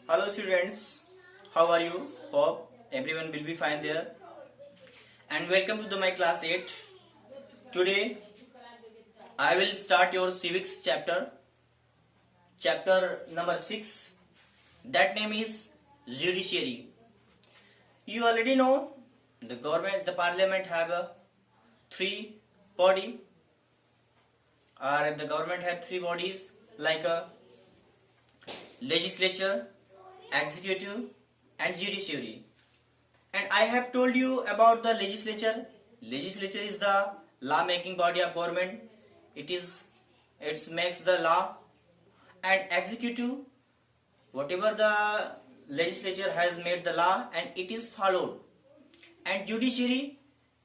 Hello students, how are you? Hope everyone will be fine there. And welcome to my class 8. Today I will start your civics chapter number 6. That name is judiciary. You already know the parliament have three body, or the government have three bodies like a legislature, executive and judiciary. And I have told you about the legislature. Legislature is the law making body of government. It makes the law. And executive, whatever the legislature has made the law and it is followed. And judiciary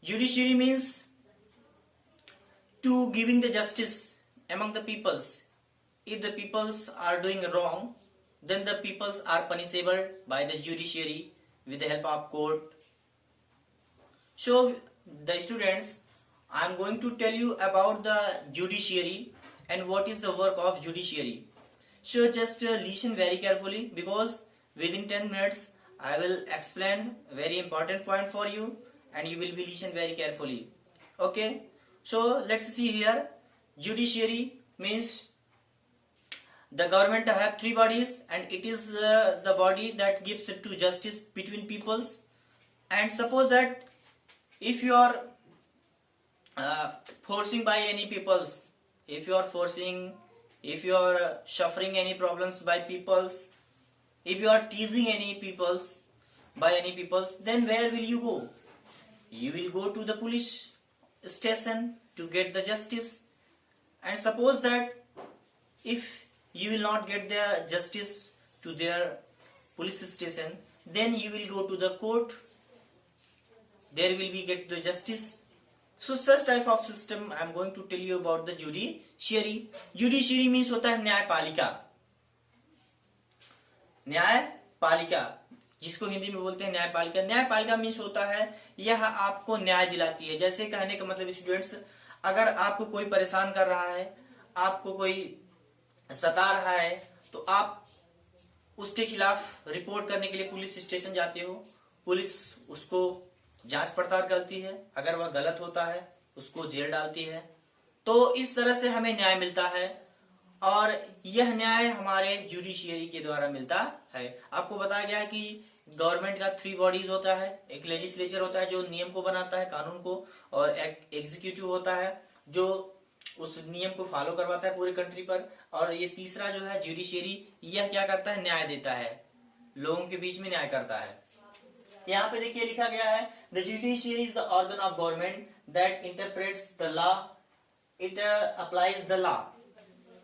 means to giving the justice among the peoples. If the peoples are doing wrong, then the peoples are punishable by the judiciary with the help of court. So the students, I am going to tell you about the judiciary and what is the work of judiciary. So just listen very carefully, because within 10 minutes I will explain very important point for you and you will be listen very carefully. Okay, so let's see here. Judiciary means the government have three bodies, and it is the body that gives to justice between peoples. And suppose that if you are forcing by any peoples, if you are suffering any problems by peoples, if you are teasing any peoples by any peoples, then where will you go? You will go to the police station to get the justice. And suppose that if you will not get the justice to their police station, then you will go to the court. There will be get the justice. So such type of system I am going to tell you about the judiciary. Judiciary means होता है न्यायपालिका. न्यायपालिका जिसको हिंदी में बोलते हैं न्यायपालिका. न्यायपालिका मीन्स होता है यह आपको न्याय दिलाती है. जैसे कहने का मतलब स्टूडेंट्स, अगर आपको कोई परेशान कर रहा है, आपको कोई सता रहा है, तो आप उसके खिलाफ रिपोर्ट करने के लिए पुलिस स्टेशन जाते हो. पुलिस उसको जांच पड़ताल करती है. अगर वह गलत होता है उसको जेल डालती है. तो इस तरह से हमें न्याय मिलता है, और यह न्याय हमारे जुडिशियरी के द्वारा मिलता है. आपको बताया गया है कि गवर्नमेंट का थ्री बॉडीज होता है. एक लेजिस्लेचर होता है जो नियम को बनाता है, कानून को, और एक एग्जीक्यूटिव होता है जो उस नियम को फॉलो करवाता है पूरे कंट्री पर, और ये तीसरा जो है जुडिशियरी, यह क्या करता है? न्याय देता है, लोगों के बीच में न्याय करता है. यहाँ पे देखिए लिखा गया है, the judiciary is the organ of government that interprets the law, it applies the law.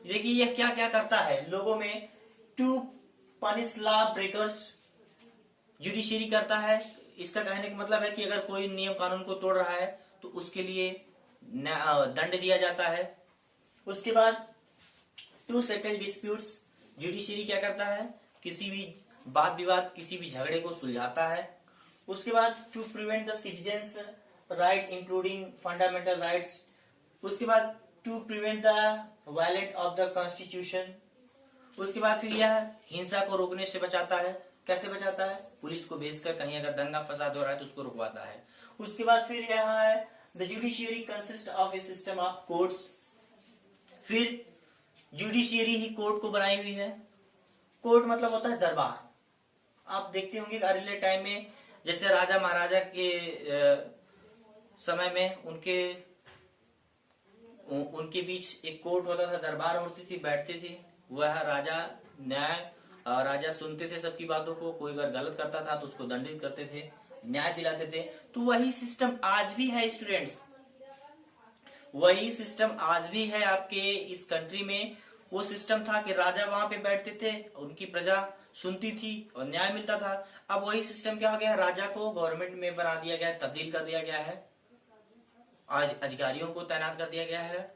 देखिए यह क्या क्या करता है लोगों में, to punish law breakers. Judiciary करता है, इसका कहने का मतलब है कि अगर कोई नियम कानून को तोड़ रहा है तो उसके लिए दंड दिया जाता है. उसके बाद टू सेटल डिस्प्यूट्स. जुडिशियरी क्या करता है? किसी भी वाद विवाद, किसी भी झगड़े को सुलझाता है. उसके बाद to prevent the citizens right including fundamental rights. उसके बाद to prevent the violate of the constitution. उसके बाद फिर यह हिंसा को रोकने से बचाता है. कैसे बचाता है? पुलिस को भेजकर कहीं अगर दंगा फसाद हो रहा है तो उसको रुकवाता है. उसके बाद फिर यहाँ है, the judiciary consist of A system of courts. फिर जुडिशियरी ही कोर्ट को बनाई हुई है. कोर्ट मतलब होता है दरबार. आप देखते होंगे अर्ली टाइम में, जैसे राजा महाराजा के समय में उनके बीच एक कोर्ट होता था, दरबार होती थी, बैठते थे. वह राजा सुनते थे सबकी बातों को. कोई अगर गलत करता था तो उसको दंडित करते थे, न्याय दिलाते थे. तो वही सिस्टम आज भी है स्टूडेंट्स, वही सिस्टम आज भी है आपके इस कंट्री में. वो सिस्टम था कि राजा वहां पे बैठते थे, उनकी प्रजा सुनती थी और न्याय मिलता था. अब वही सिस्टम क्या हो गया? राजा को गवर्नमेंट में बना दिया गया, तब्दील कर दिया गया है. आज अधिकारियों को तैनात कर दिया गया है.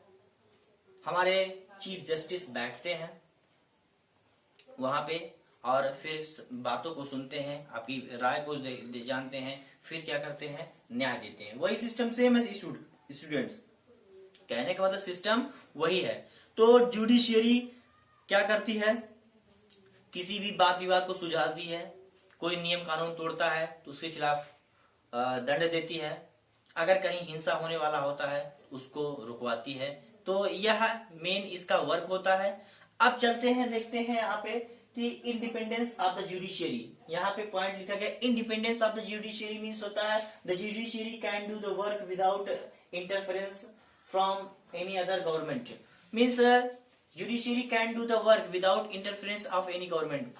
हमारे चीफ जस्टिस बैठते हैं वहां पे और फिर बातों को सुनते हैं, आपकी राय को जानते हैं, फिर क्या करते हैं? न्याय देते हैं. वही सिस्टम सेम है स्टूडेंट्स, कहने का मतलब सिस्टम वही है. तो जुडिशियरी क्या करती है? किसी भी बात विवाद को सुलझाती है, कोई नियम कानून तोड़ता है तो उसके खिलाफ दंड देती है, अगर कहीं हिंसा होने वाला होता है उसको रुकवाती है। तो यह मेन इसका वर्क होता है। अब चलते हैं, देखते हैं यहाँ पे कि इंडिपेंडेंस ऑफ द जुडिशियरी, यहाँ पे पॉइंट लिखा गया independence of the judiciary means होता है the judiciary can do the work without interference from any other government. Means judiciary can do the work without interference of any government.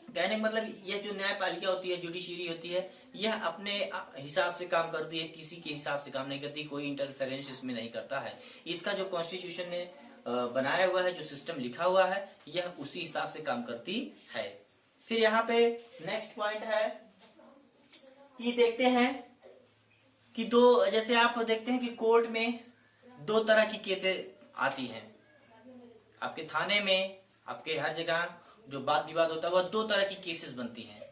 कहने का मतलब यह जो न्यायपालिका होती है, जुडिशियरी होती है, यह अपने हिसाब से काम करती है, किसी के हिसाब से काम नहीं करती, कोई इंटरफेरेंस इसमें नहीं करता है। इसका जो कॉन्स्टिट्यूशन ने बनाया हुआ है, जो सिस्टम लिखा हुआ है, यह उसी हिसाब से काम करती है। फिर यहाँ पे नेक्स्ट पॉइंट है कि देखते हैं कि जैसे आप देखते हैं कि कोर्ट में दो तरह की केसेस आती हैं। आपके थाने में, आपके हर जगह जो बात विवाद होता है वह दो तरह की केसेस बनती हैं।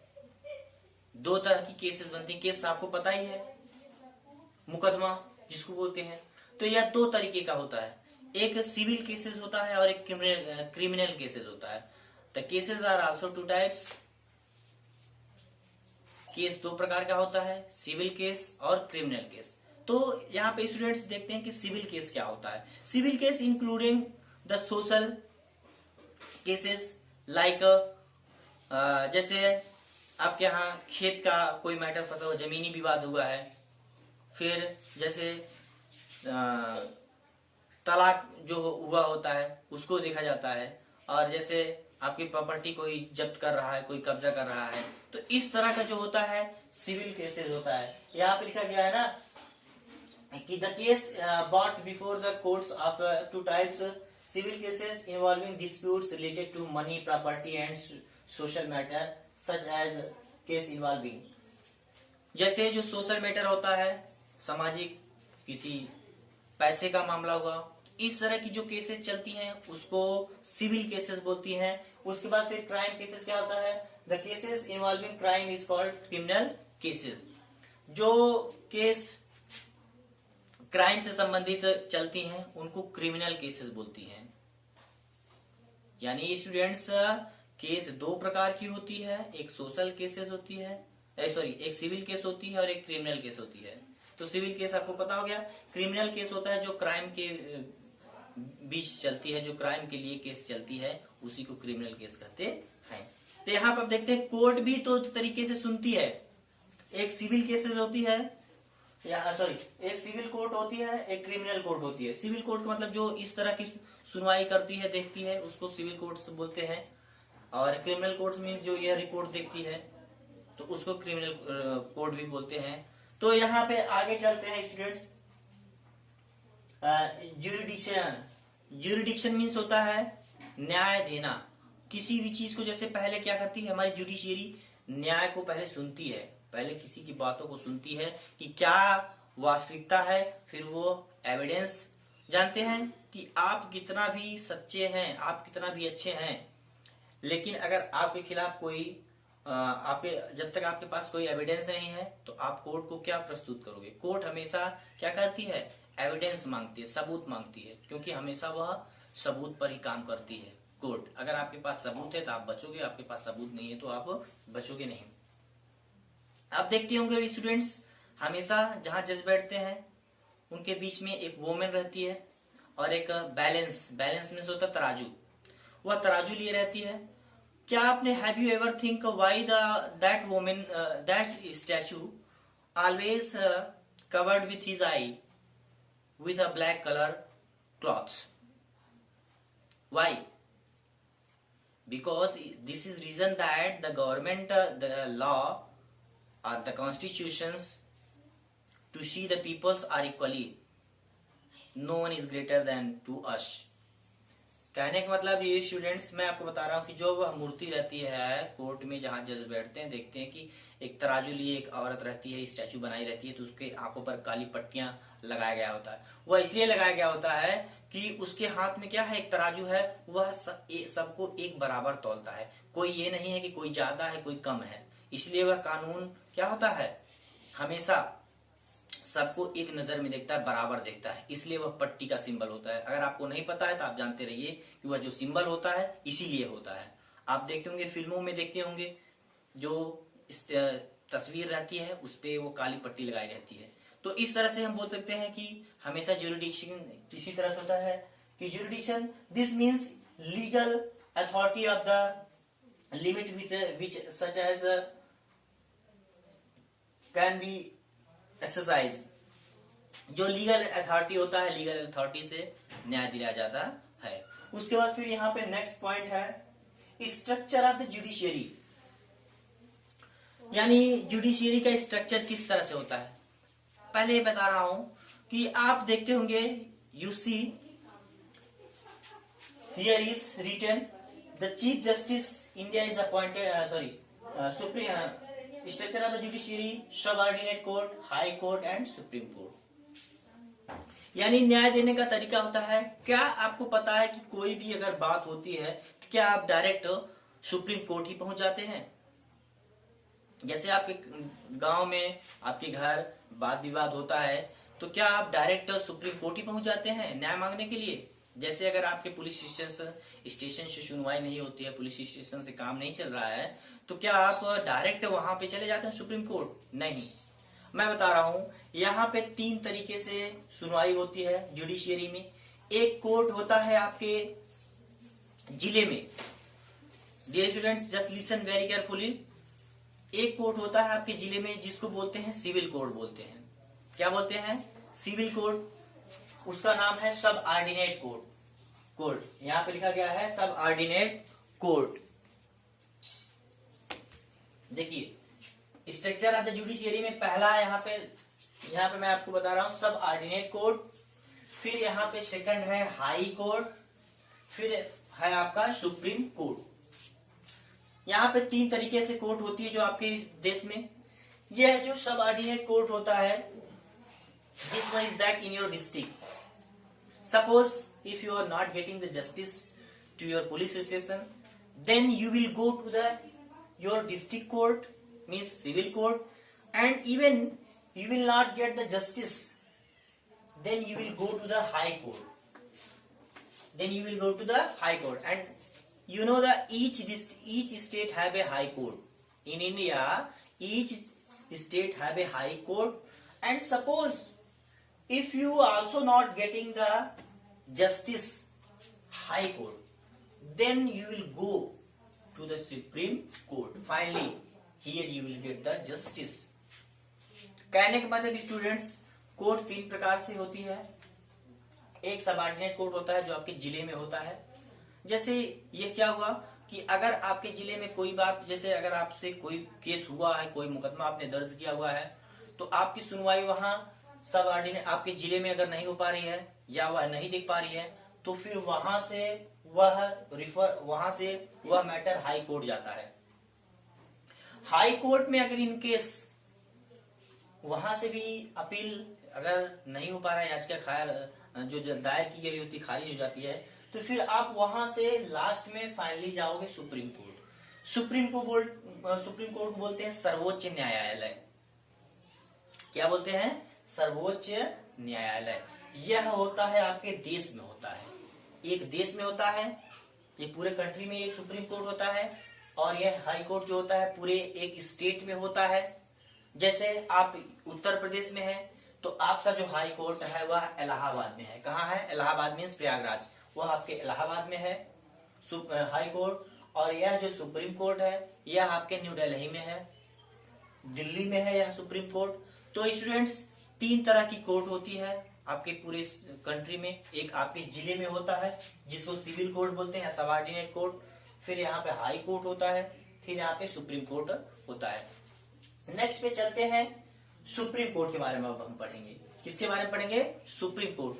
दो तरह की केसेस बनती हैं। केस आपको पता ही है, मुकदमा जिसको बोलते हैं। तो यह दो तरीके का होता है, एक सिविल केसेस होता है और एक क्रिमिनल केसेस होता है। The cases are also two types. Case दो प्रकार का होता है, सिविल केस और क्रिमिनल केस। तो यहाँ पे स्टूडेंट्स देखते हैं कि सिविल केस क्या होता है। Civil case including the social cases like जैसे आपके यहाँ खेत का कोई मैटर फंसा हुआ, जमीनी विवाद हुआ है, फिर जैसे तलाक जो हुआ होता है उसको देखा जाता है, और जैसे आपकी प्रॉपर्टी कोई जब्त कर रहा है, कोई कब्जा कर रहा है, तो इस तरह का जो होता है सिविल केसेस होता है। यहाँ पे लिखा गया है ना कि the case bought before the courts of two types civil cases involving disputes related to money, property and social matter such as case involving. जैसे जो सोशल मैटर होता है, सामाजिक, किसी पैसे का मामला हुआ, इस तरह की जो केसेस चलती हैं उसको सिविल केसेस बोलती हैं। उसके बाद फिर क्राइम केसेस क्या होता है, the cases involving crime is called criminal cases. जो केस क्राइम से संबंधित चलती हैं उनको क्रिमिनल केसेस बोलती हैं। यानी स्टूडेंट्स, केस दो प्रकार की होती है, एक सोशल केसेस होती है, एक सिविल केस होती है और एक क्रिमिनल केस होती है। तो सिविल केस आपको पता हो गया। क्रिमिनल केस होता है जो क्राइम के बीच चलती है, जो क्राइम के लिए केस चलती है, उसी को क्रिमिनल केस कहते हैं। तो यहाँ पर देखते हैं कोर्ट भी तो तरीके से सुनती है। एक सिविल केसेस होती है, एक सिविल कोर्ट होती है, एक क्रिमिनल कोर्ट होती है। सिविल कोर्ट मतलब जो इस तरह की सुनवाई करती है, देखती है, उसको सिविल कोर्ट बोलते हैं। और क्रिमिनल कोर्ट मीन्स जो यह रिपोर्ट देखती है, तो उसको क्रिमिनल कोर्ट भी बोलते हैं। तो यहाँ पे आगे चलते हैं स्टूडेंट्स। ज्यूरिडिक्शन मीन्स होता है न्याय देना। किसी भी चीज को जैसे पहले क्या करती है हमारी जुडिशियरी, न्याय को पहले सुनती है, पहले किसी की बातों को सुनती है कि क्या वास्तविकता है, फिर वो एविडेंस जानते हैं कि आप कितना भी सच्चे हैं, आप कितना भी अच्छे हैं, लेकिन अगर आपके खिलाफ कोई जब तक आपके पास कोई एविडेंस नहीं है तो आप कोर्ट को क्या प्रस्तुत करोगे। कोर्ट हमेशा क्या करती है, एविडेंस मांगती है, सबूत मांगती है, क्योंकि हमेशा वह सबूत पर ही काम करती है कोर्ट। अगर आपके पास सबूत है तो आप बचोगे, आपके पास सबूत नहीं है तो आप बचोगे नहीं। आप देखते होंगे स्टूडेंट्स, हमेशा जहां जज बैठते हैं उनके बीच में एक वोमेन रहती है और एक बैलेंस में से होता है तराजू, वह तराजू लिए रहती है। क्या आपने have you ever think why that women that statue always covered with his I with a black color cloths? Why? Because this is reason that the government, the law or the constitutions to see the peoples are equally, no one is greater than to us. कहने का मतलब ये students, मैं आपको बता रहा हूँ कि जो वह मूर्ति रहती है कोर्ट में जहाँ जज बैठते हैं, देखते हैं कि एक तराजू लिए एक औरत रहती है, स्टैचू बनाई रहती है, तो उसके आंखों पर काली पट्टियां लगाया गया होता है। वह इसलिए लगाया गया होता है कि उसके हाथ में क्या है, एक तराजू है, वह सबको एक बराबर तौलता है। कोई ये नहीं है कि कोई ज्यादा है कोई कम है। इसलिए वह कानून क्या होता है, हमेशा सबको एक नजर में देखता है, बराबर देखता है, इसलिए वह पट्टी का सिंबल होता है। अगर आपको नहीं पता है तो आप जानते रहिए कि वह जो सिंबल होता है इसीलिए होता है। आप देखते होंगे, फिल्मों में देखते होंगे, जो तस्वीर रहती है उस पे वो काली पट्टी लगाई रहती है। तो इस तरह से हम बोल सकते हैं कि हमेशा ज्यूरिडिक्शन इसी तरह से होता है कि jurisdiction this means legal authority of the limit which such as can be exercise. जो लीगल अथॉरिटी होता है, लीगल अथॉरिटी से न्याय दिया जाता है। उसके बाद फिर यहाँ पे नेक्स्ट पॉइंट है स्ट्रक्चर ऑफ द जुडिशियरी, यानी जुडिशियरी का स्ट्रक्चर किस तरह से होता है। पहले बता रहा हूं कि आप देखते होंगे, you see here is written the chief justice India is appointed, supreme structure of the judiciary, subordinate court, high court and supreme court. यानी न्याय देने का तरीका होता है। क्या आपको पता है कि कोई भी अगर बात होती है तो क्या आप डायरेक्ट सुप्रीम कोर्ट ही पहुंच जाते हैं? जैसे आपके गांव में, आपके घर वाद विवाद होता है तो क्या आप डायरेक्ट सुप्रीम कोर्ट ही पहुंच जाते हैं न्याय मांगने के लिए? जैसे अगर आपके पुलिस स्टेशन से सुनवाई नहीं होती है, पुलिस स्टेशन से काम नहीं चल रहा है, तो क्या आप डायरेक्ट वहां पे चले जाते हैं सुप्रीम कोर्ट? नहीं। मैं बता रहा हूं, यहाँ पे 3 तरीके से सुनवाई होती है जुडिशियरी में। एक कोर्ट होता है आपके जिले में। Dear students, just listen very carefully. एक कोर्ट होता है आपके जिले में जिसको बोलते हैं सिविल कोर्ट बोलते हैं। क्या बोलते हैं? Civil court. उसका नाम है सब ऑर्डिनेट कोर्ट। यहाँ पे लिखा गया है सब ऑर्डिनेट कोर्ट। देखिए स्ट्रक्चर ऑफ द जुडिशियरी में पहला यहाँ पे मैं आपको बता रहा हूं सब ऑर्डिनेट कोर्ट, फिर यहाँ पे सेकंड है हाई कोर्ट, फिर है आपका सुप्रीम कोर्ट। यहाँ पे 3 तरीके से कोर्ट होती है जो आपके इस देश में। यह जो सब ऑर्डिनेट कोर्ट होता है, this one is that in your district. Suppose if you are not getting the justice to your police station, then you will go to the your district court, means civil court, and even you will not get the justice, then you will go to the high court. And you know that each state have a high court in India. Each state have a high court, and suppose if you also not getting the justice high court, then you will go to the supreme court. Finally here you will get the justice. कहने का मतलब students, court 3 प्रकार से होती है। एक subordinate court होता है जो आपके जिले में होता है। जैसे ये क्या हुआ कि अगर आपके जिले में कोई बात, जैसे अगर आपसे कोई केस हुआ है, कोई मुकदमा आपने दर्ज किया हुआ है, तो आपकी सुनवाई वहां सबऑर्डिनेट आपके जिले में अगर नहीं हो पा रही है या वह नहीं देख पा रही है, तो फिर वहां से वह मैटर हाई कोर्ट जाता है। हाई कोर्ट में अगर इन केस वहां से भी अपील अगर नहीं हो पा रहा है, याचिका जो दायर की गई होती खारिज हो जाती है, तो फिर आप वहां से लास्ट में फाइनली जाओगे सुप्रीम कोर्ट। सुप्रीम कोर्ट बोलते हैं सर्वोच्च न्यायालय। क्या बोलते हैं? सर्वोच्च न्यायालय। यह होता है आपके देश में होता है, एक देश में होता है, ये पूरे कंट्री में एक सुप्रीम कोर्ट होता है। और यह हाई कोर्ट जो होता है पूरे एक स्टेट में होता है। जैसे आप उत्तर प्रदेश में हैं तो आपका जो हाई कोर्ट है वह इलाहाबाद में है। कहाँ है? इलाहाबाद मीन्स प्रयागराज, वह आपके इलाहाबाद में है हाई कोर्ट। और यह जो सुप्रीम कोर्ट है यह आपके न्यू दिल्ली में है, दिल्ली में है यह सुप्रीम कोर्ट। तो स्टूडेंट्स 3 तरह की कोर्ट होती है आपके पूरे कंट्री में। एक आपके जिले में होता है जिसको सिविल कोर्ट बोलते हैं, सबऑर्डिनेट कोर्ट। फिर यहाँ पे हाई कोर्ट होता है, फिर यहाँ पे सुप्रीम कोर्ट होता है। नेक्स्ट पे चलते हैं सुप्रीम कोर्ट के बारे में। अब हम पढ़ेंगे किसके बारे में पढ़ेंगे? Supreme court.